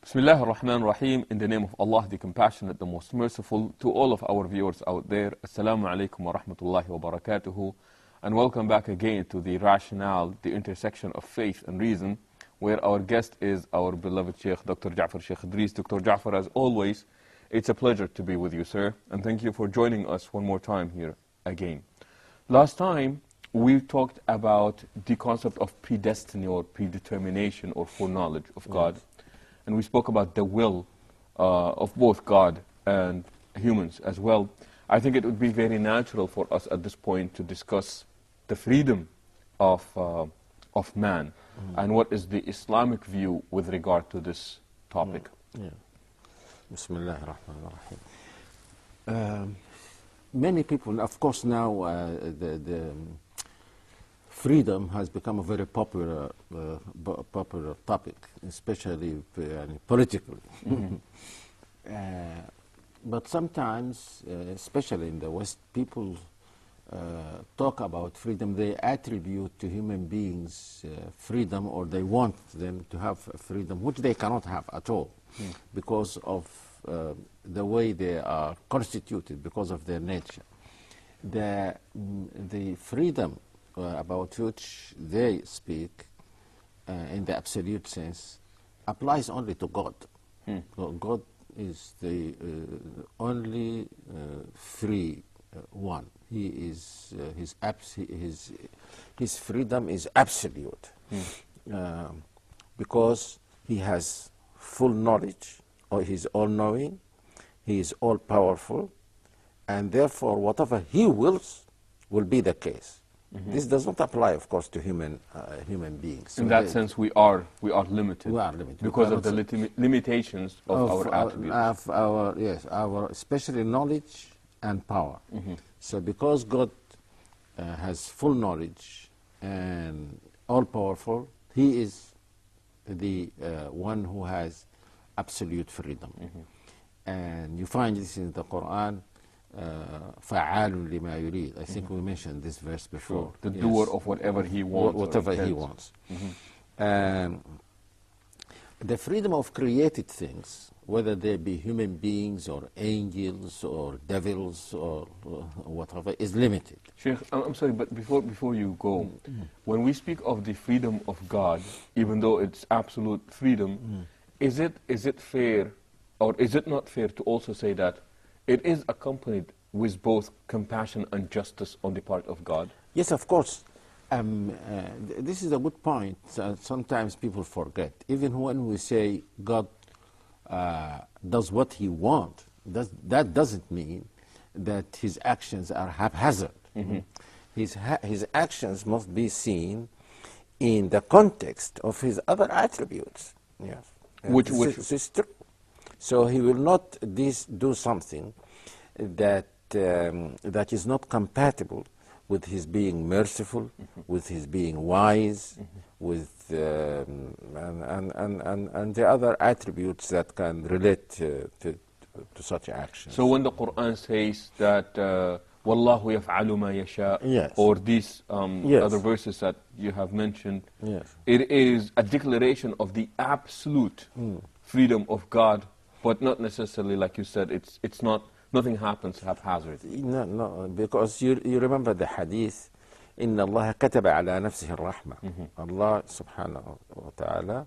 Bismillah ar-Rahman ar-Rahim. In the name of Allah, the Compassionate, the Most Merciful. To all of our viewers out there, Assalamu alaikum wa rahmatullahi wa barakatuhu. And welcome back again to the Rationale, the intersection of faith and reason, where our guest is our beloved Sheikh, Dr. Ja'far Sheikh Idris. Dr. Ja'far, as always, it's a pleasure to be with you, sir. And thank you for joining us one more time here again. Last time, we talked about the concept of predestiny or predetermination or foreknowledge of God. And we spoke about the will of both God and humans as well. I think it would be very natural for us at this point to discuss the freedom of man and what is the Islamic view with regard to this topic. Bismillah ar-Rahman ar-Rahim. Many people, of course, now the freedom has become a very popular topic, especially politically. But sometimes, especially in the West, people talk about freedom. They attribute to human beings freedom, or they want them to have freedom, which they cannot have at all because of the way they are constituted, because of their nature. The freedom about which they speak in the absolute sense applies only to God. God is the only free one. He is his freedom is absolute because he has full knowledge, or he's all-knowing, he is all-powerful, and therefore whatever he wills will be the case. This does not apply, of course, to human beings. So in that sense, we are limited. We are limited because of the limitations of our attributes. Our especially knowledge and power. So because God has full knowledge and all-powerful, He is the one who has absolute freedom. And you find this in the Quran. فَعَالٌ لِمَا يُرِيدُ. I think we mentioned this verse before. The doer of whatever he wants. Whatever he wants. The freedom of created things, whether they be human beings or angels or devils or whatever, is limited. Sheikh, I'm sorry, but before you go, when we speak of the freedom of God, even though it's absolute freedom, is it fair, or is it not fair to also say that it is accompanied with both compassion and justice on the part of God? Yes, of course. This is a good point. Sometimes people forget. Even when we say God does what He wants, that doesn't mean that His actions are haphazard. His actions must be seen in the context of His other attributes. Yes. Which is true. So He will not do something that is not compatible with His being merciful, with His being wise, with and the other attributes that can relate to such actions. So when the Quran says that وَاللَّهُ يَفْعَلُ مَا يَشَاءُ, or these other verses that you have mentioned, it is a declaration of the absolute freedom of God, but not necessarily, like you said, it's not, nothing happens haphazard. No, because you remember the hadith, إِنَّ اللَّهَ كَتَبَ عَلَى نَفْسِهِ الرَّحْمَةِ. Allah subhanahu wa ta'ala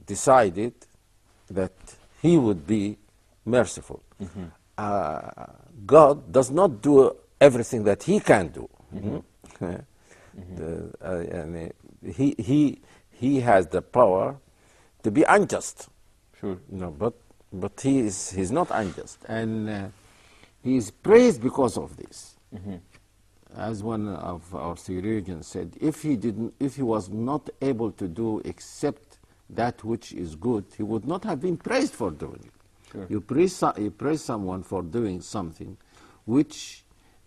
decided that He would be merciful. God does not do everything that He can do. He has the power to be unjust. Sure. No, but he's not unjust, and he is praised because of this. As one of our theologians said, if he was not able to do except that which is good, he would not have been praised for doing it. Sure. You praise someone for doing something which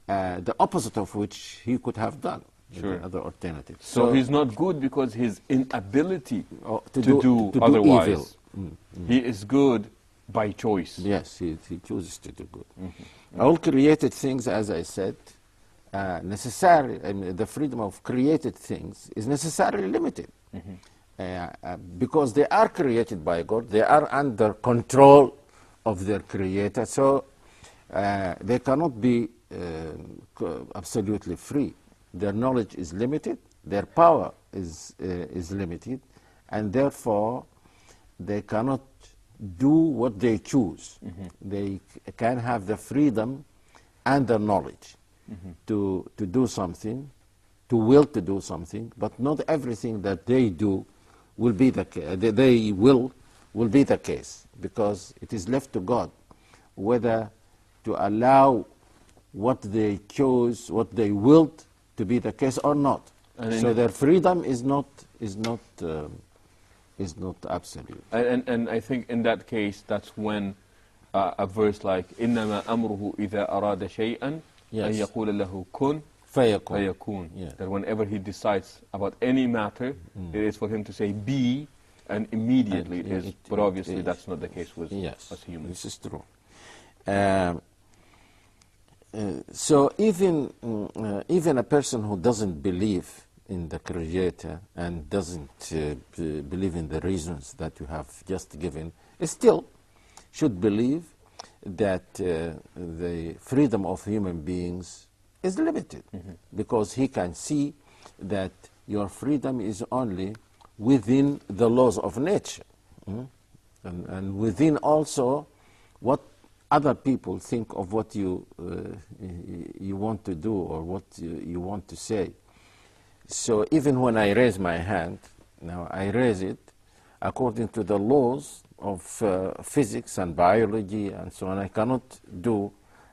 the opposite of which he could have done. Sure. Other alternatives. So he's not good because his inability to do do otherwise. evil. He is good by choice. Yes, he chooses to do good. All created things, as I said, necessarily, the freedom of created things is necessarily limited. because they are created by God, they are under control of their creator, so they cannot be absolutely free. Their knowledge is limited, their power is limited, and therefore they cannot do what they choose. They can have the freedom and the knowledge to do something, to will to do something, but not everything that they do will be the will be the case, because it is left to God whether to allow what they chose, what they willed to be the case or not. So their freedom is not absolute. And I think in that case, that's when a verse like إنما أمره إذا أراد شيئا أن يقول له كن فيكون. That whenever he decides about any matter, it is for him to say be, and immediately it is. But obviously that's not the case with us humans. This is true. So even a person who doesn't believe in the Creator and doesn't believe in the reasons that you have just given, still should believe that the freedom of human beings is limited, because he can see that your freedom is only within the laws of nature, and within also what other people think of what you want to do or what you want to say. So even when I raise my hand, now I raise it according to the laws of physics and biology and so on. I cannot do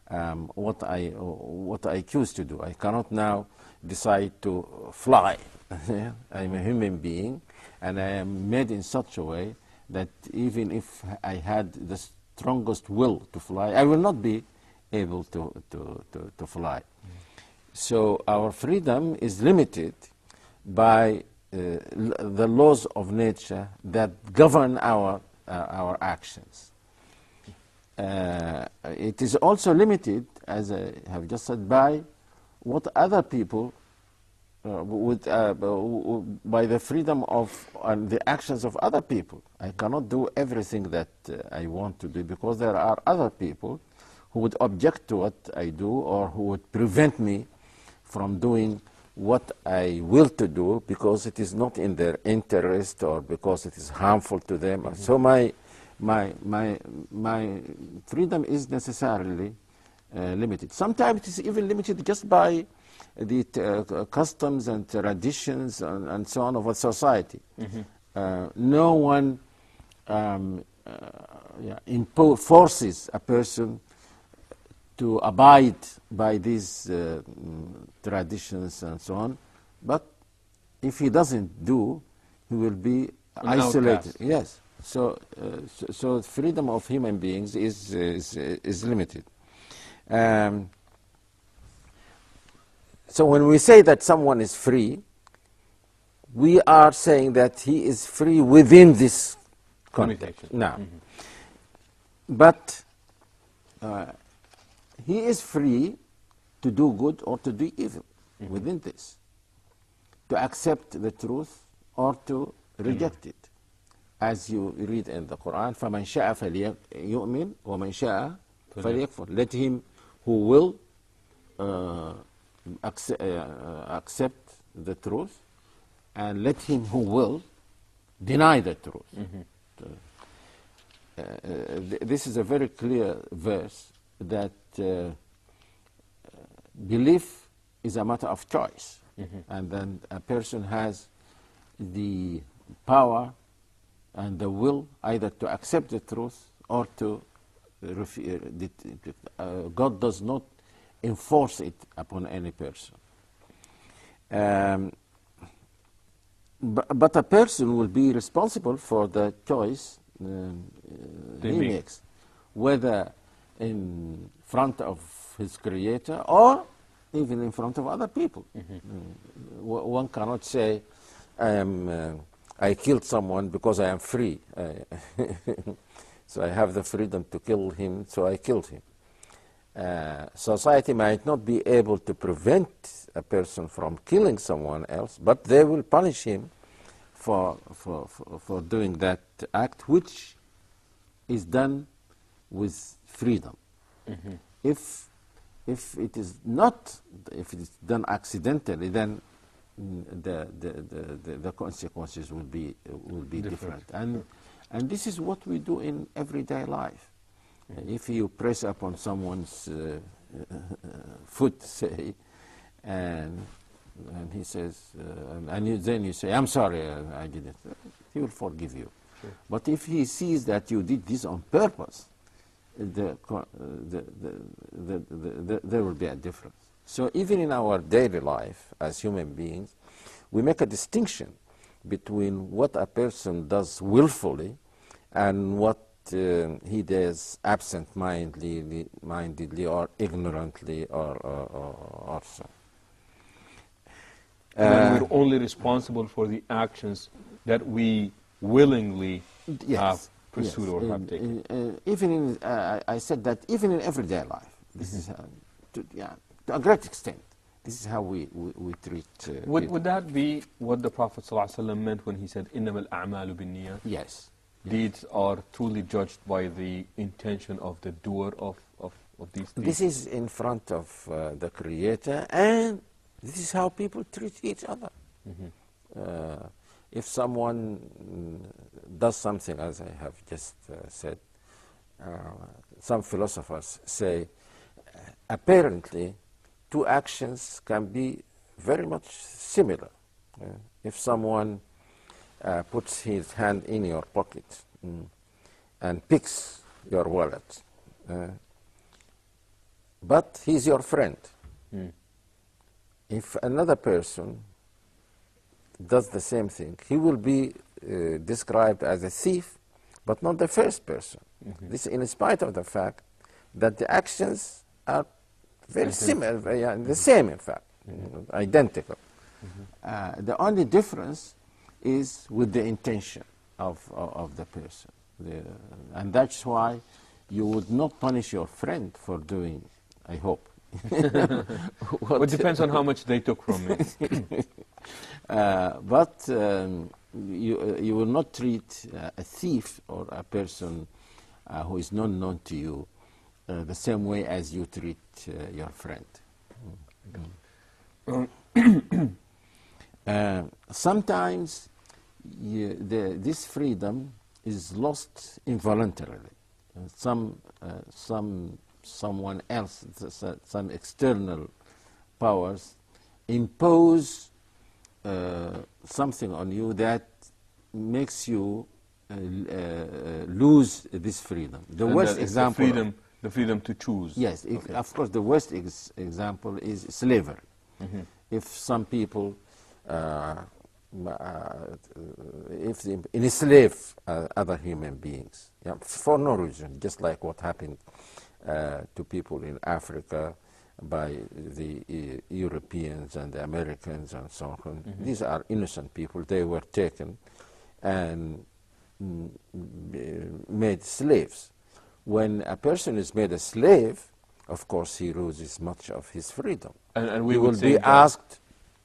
what I choose to do. I cannot now decide to fly. I'm a human being, and I am made in such a way that even if I had the strongest will to fly, I will not be able to fly. So our freedom is limited by the laws of nature that govern our actions. It is also limited, as I have just said, by what other people by the freedom of the actions of other people. I cannot do everything that I want to do, because there are other people who would object to what I do, or who would prevent me from doing what I will to do, because it is not in their interest or because it is harmful to them. So my freedom is necessarily limited. Sometimes it is even limited just by the customs and traditions and so on of a society. No one forces a person to abide by these traditions and so on, but if he doesn't do, he will be isolated. Yes. So freedom of human beings is limited. So when we say that someone is free, we are saying that he is free within this context. Now, but he is free to do good or to do evil within this, to accept the truth or to reject it. As you read in the Quran, فَمَنْ شَاءَ فَلْيُؤْمِنْ وَمَنْ شَاءَ فَلْيَكْفُرْ. Let him who will accept the truth, and let him who will deny the truth. This is a very clear verse that belief is a matter of choice, and then a person has the power and the will either to accept the truth or to refuse. God does not enforce it upon any person. But a person will be responsible for the choice he makes, whether in front of his Creator or even in front of other people. One cannot say, I killed someone because I am free. So I have the freedom to kill him, so I killed him. Society might not be able to prevent a person from killing someone else, but they will punish him for doing that act, which is done with freedom. If it is not, if it is done accidentally, then the consequences will be different. And this is what we do in everyday life. If you press upon someone's foot, say, and he says, then you say, "I'm sorry, I did it," he will forgive you. Sure. But if he sees that you did this on purpose, there will be a difference. So even in our daily life as human beings, we make a distinction between what a person does willfully and what he does absent-mindedly or ignorantly or so. And we're only responsible for the actions that we willingly have pursued or have taken. Even in, I said that even in everyday life, this is to a great extent, this is how we treat would that be what the Prophet ﷺ meant when he said, إِنَّمَا الْأَعْمَالُ بِالنِّيَّةِ? Yes. Deeds are truly judged by the intention of the doer of these deeds. This is in front of the Creator, and this is how people treat each other. If someone does something, as I have just said, some philosophers say, apparently, two actions can be very much similar. If someone puts his hand in your pocket and picks your wallet, but he's your friend. If another person does the same thing, he will be described as a thief, but not the first person. This in spite of the fact that the actions are very similar, the same in fact, identical. The only difference is with the intention of the person. And that's why you would not punish your friend for doing, I hope. Well, it depends on how much they took from me. But you will not treat a thief or a person who is not known to you the same way as you treat your friend. Sometimes this freedom is lost involuntarily. Someone else, some external powers impose something on you that makes you lose this freedom. The worst example, the freedom to choose. Yes, of course, the worst example is slavery. If some people if they enslave other human beings for no reason, just like what happened to people in Africa by the Europeans and the Americans and so on. These are innocent people. They were taken and made slaves. When a person is made a slave, of course he loses much of his freedom. And we he will be asked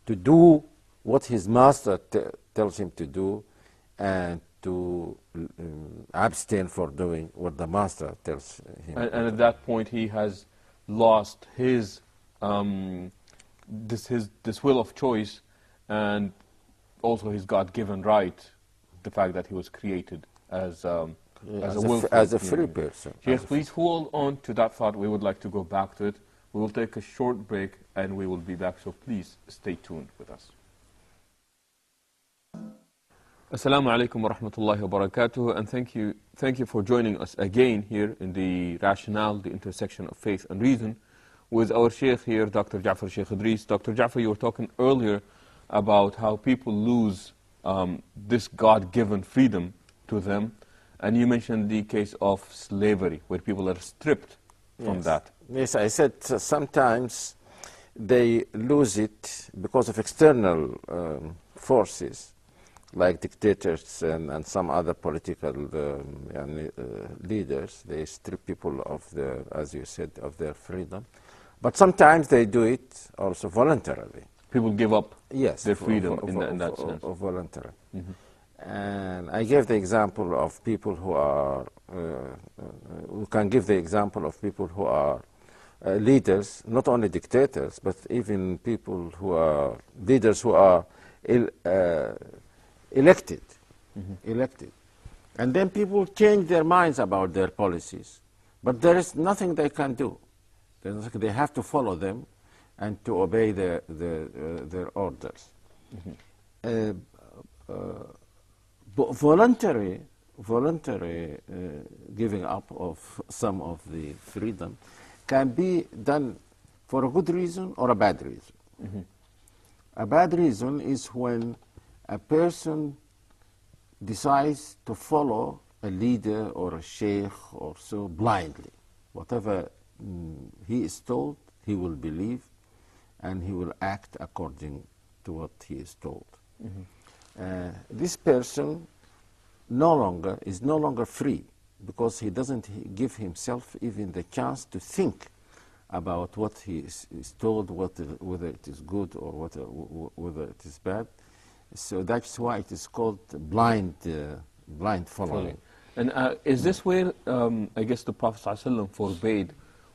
to do what his master tells him to do, and to abstain for doing what the master tells him. And at that point, he has lost his this will of choice, and also his God-given right, the fact that he was created as a free person. Yes, please hold on to that thought. We would like to go back to it. We will take a short break, and we will be back. So please stay tuned with us. Assalamu alaikum wa rahmatullahi wa barakatuh, and thank you for joining us again here in the Rationale, the intersection of faith and reason, with our Sheikh here, Dr. Ja'far Sheikh Idris. Dr. Ja'far, you were talking earlier about how people lose this God-given freedom to them, and you mentioned the case of slavery, where people are stripped from that. Yes, I said sometimes they lose it because of external forces, like dictators and some other political leaders. They strip people of their, as you said, of their freedom. But sometimes they do it also voluntarily. People give up their freedom in that sense. Voluntarily. And I gave the example of people who are, we can give the example of people who are leaders, not only dictators, but even people who are leaders who are elected. Elected. And then people change their minds about their policies. But there is nothing they can do. They have to follow them and to obey their orders. Voluntary giving up of some of the freedom can be done for a good reason or a bad reason. A bad reason is when a person decides to follow a leader or a sheikh or so blindly. Whatever he is told, he will believe, and he will act according to what he is told. This person is no longer free, because he doesn't give himself even the chance to think about what he is told, whether it is good or whether it is bad. So that's why it is called blind following. And is this where, I guess, the Prophet ﷺ forbade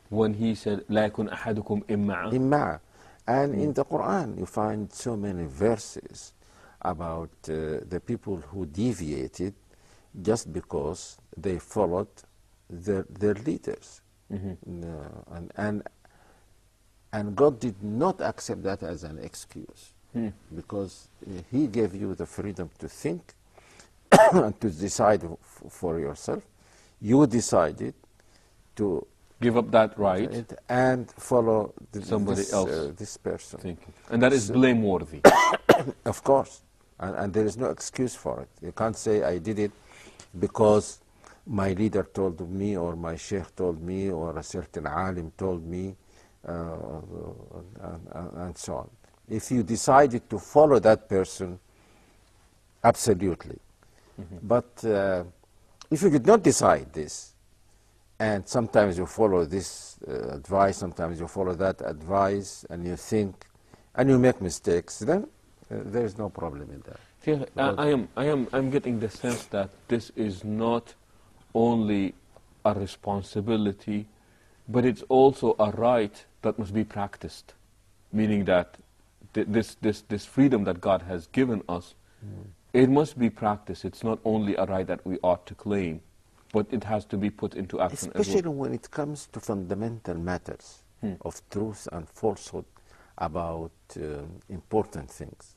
when he said, لا يكن أحدكم إمعا? And in the Quran, you find so many verses about the people who deviated just because they followed their leaders. And God did not accept that as an excuse, because he gave you the freedom to think and to decide for yourself. You decided to give up that right and follow somebody else, this person. Thinking. And that is blameworthy. Of course. And there is no excuse for it. You can't say, I did it because my leader told me, or my sheikh told me, or a certain alim told me, and so on. If you decided to follow that person, absolutely. But if you did not decide this, and sometimes you follow this advice, sometimes you follow that advice, and you think, and you make mistakes, then there is no problem in that. I'm getting the sense that this is not only a responsibility, but it's also a right that must be practiced. Meaning that this freedom that God has given us, it must be practiced. It's not only a right that we ought to claim, but it has to be put into action especially as well. when it comes to fundamental matters of truth and falsehood about important things,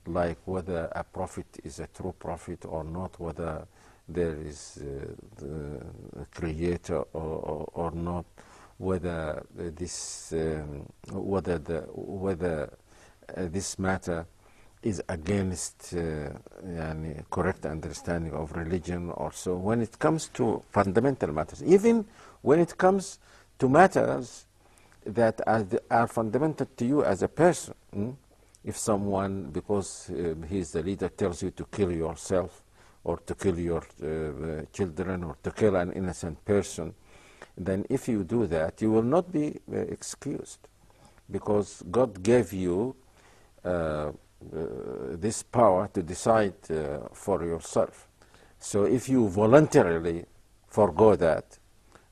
like whether a prophet is a true prophet or not, whether there is the creator or not, whether this matter is against correct understanding of religion or so. When it comes to fundamental matters, even when it comes to matters that are fundamental to you as a person, if someone, because he is the leader, tells you to kill yourself or to kill your children or to kill an innocent person, then if you do that, you will not be excused, because God gave you this power to decide for yourself. So if you voluntarily forgo that,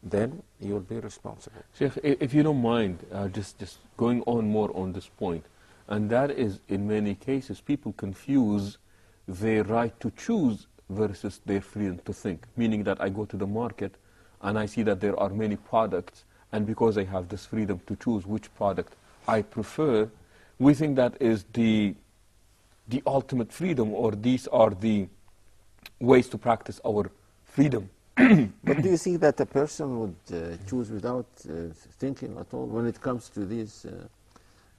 then you will be responsible. Sheikh, if you don't mind, just going on more on this point, and that is, in many cases, people confuse their right to choose versus their freedom to think. Meaning that I go to the market and I see that there are many products, and because I have this freedom to choose which product I prefer, we think that is the ultimate freedom, or these are the ways to practice our freedom. But do you think that a person would choose without thinking at all when it comes to these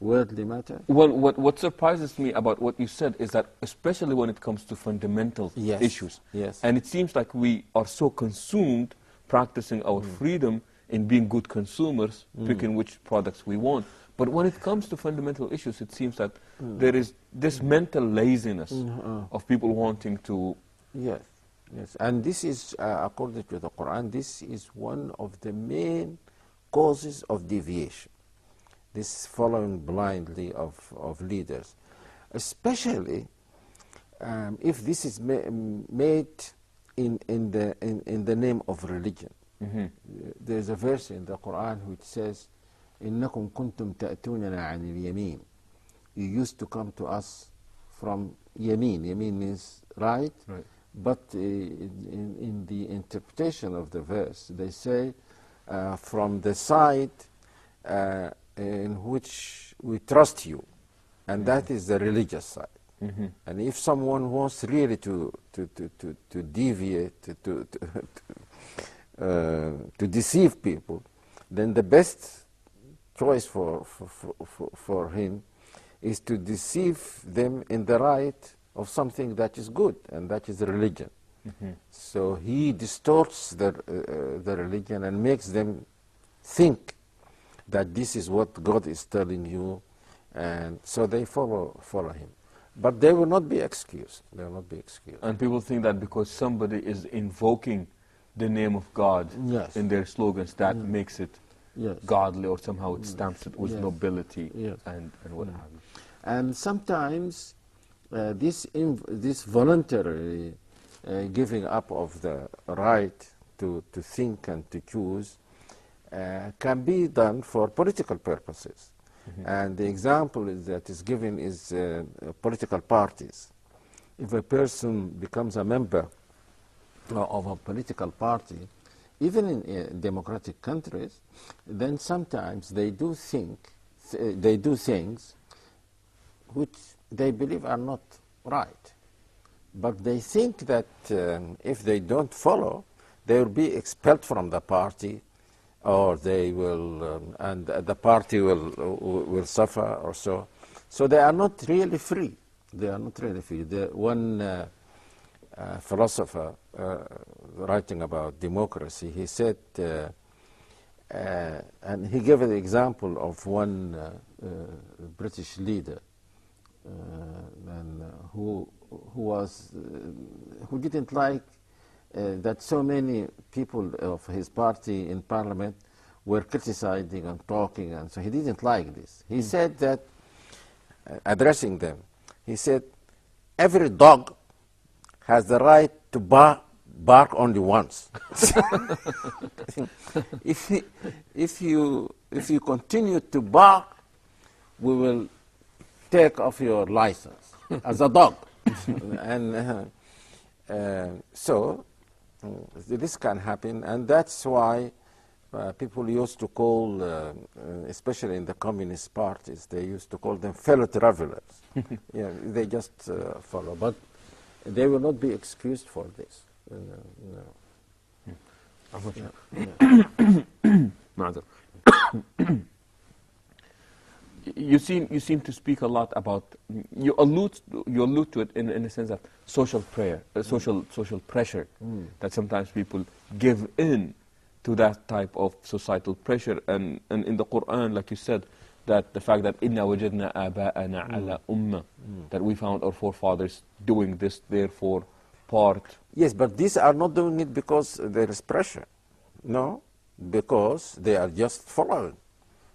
worldly matters? Well, what surprises me about what you said is that, especially when it comes to fundamental issues, and it seems like we are so consumed practicing our freedom in being good consumers, picking which products we want. But when it comes to fundamental issues, it seems that there is this mental laziness of people wanting to... Yes, and this is, according to the Quran, this is one of the main causes of deviation, this following blindly of leaders, especially if this is made in the name of religion. There's a verse in the Quran which says, إنكم كنتم تأتوننا عن اليمين. You used to come to us from Yamin. Yamin means right. But in the interpretation of the verse, they say from the side in which we trust you, and that is the religious side. And if someone wants really to deviate, to deceive people, then the best choice for him is to deceive them in the right of something that is good, and that is religion. So he distorts the religion and makes them think that this is what God is telling you, and so they follow him. But they will not be excused. They will not be excused. And people think that because somebody is invoking the name of God in their slogans, that makes it godly, or somehow it stamps it with nobility and what have you. And sometimes this voluntary giving up of the right to think and to choose can be done for political purposes. And the example that is given is political parties. If a person becomes a member of a political party, even in democratic countries, then sometimes they do things which they believe are not right. But they think that if they don't follow, they will be expelled from the party, or they will, and the party will suffer or so. So they are not really free. They are not really free. One philosopher writing about democracy, he said, and he gave the example of one British leader who didn't like that so many people of his party in parliament were criticizing and talking, and so he didn't like this. He said that, addressing them, he said, every dog has the right to bark only once. If you continue to bark, we will take off your license as a dog. And so this can happen, and that's why people used to call, especially in the communist parties, they used to call them fellow travelers. They just follow, but they will not be excused for this. You seem to speak a lot about, you allude to it in the sense that social pressure, that sometimes people give in to that type of societal pressure, and in the Quran, like you said, that the fact that inna wajadna aba'ana ala ummah, that we found our forefathers doing this, therefore part. Yes, but these are not doing it because there is pressure. No, because they are just following.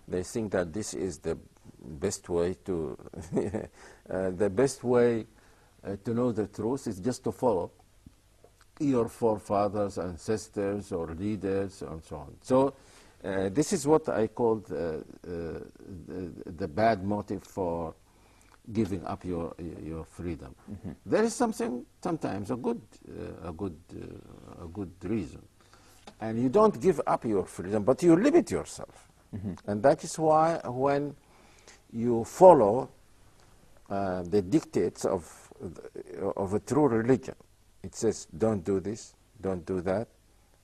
They think that this is the best way to to know the truth is just to follow your forefathers, ancestors, or leaders, and so on. So this is what I call the bad motive for giving up your freedom. There is sometimes a good reason, and you don't give up your freedom, but you limit yourself, and that is why when you follow the dictates of a true religion, it says don't do this, don't do that,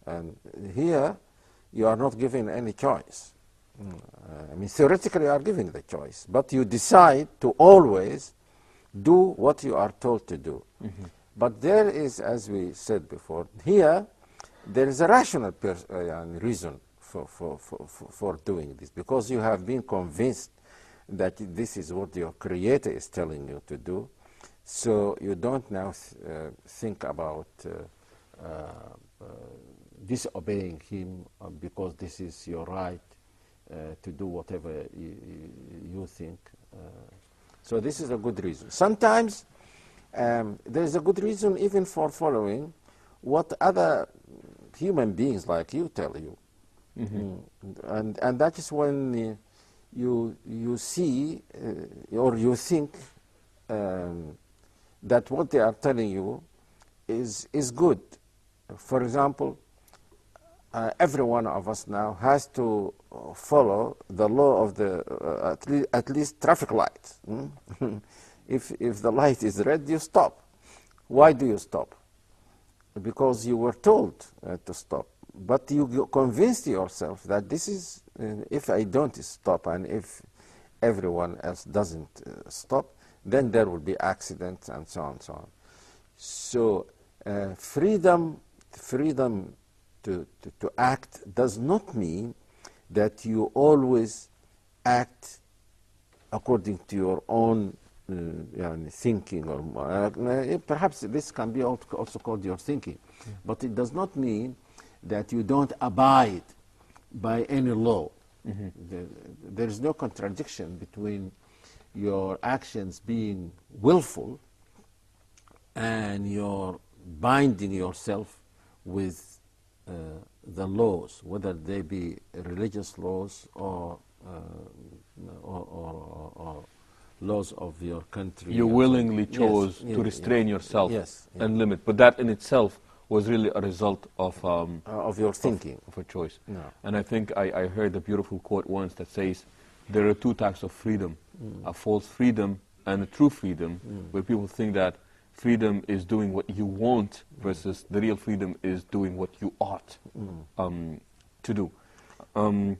and here you are not given any choice. I mean, theoretically you are given the choice, but you decide to always do what you are told to do. But there is, as we said before, here there is a rational reason for doing this, because you have been convinced that this is what your Creator is telling you to do. So you don't now think about disobeying Him because this is your right to do whatever you think. So this is a good reason. Sometimes there's a good reason even for following what other human beings like you tell you. And that is when you see or you think that what they are telling you is good. For example, every one of us now has to follow the law of the at least traffic lights. If the light is red, you stop. Why do you stop? Because you were told to stop. But you convinced yourself that this is, if I don't stop and if everyone else doesn't stop, then there will be accidents and so on and so on. So freedom to act does not mean that you always act according to your own thinking, or perhaps this can be also called your thinking. But it does not mean that you don't abide by any law. There is no contradiction between your actions being willful and your binding yourself with the laws, whether they be religious laws or laws of your country. You willingly chose to restrain yourself and limit, but that in itself was really a result of your thinking, of a choice. No. And I think I heard a beautiful quote once that says, there are two types of freedom, a false freedom and a true freedom, where people think that freedom is doing what you want versus the real freedom is doing what you ought to do.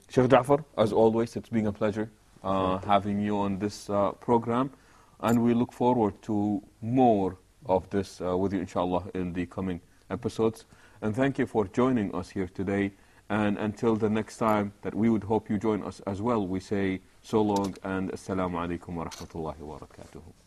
Sheikh Ja'far, as always, it's been a pleasure having you on this program, and we look forward to more of this with you, inshallah, in the coming episodes. And thank you for joining us here today. And until the next time that we would hope you join us as well, we say so long and assalamu alaikum wa rahmatullahi wa barakatuhu.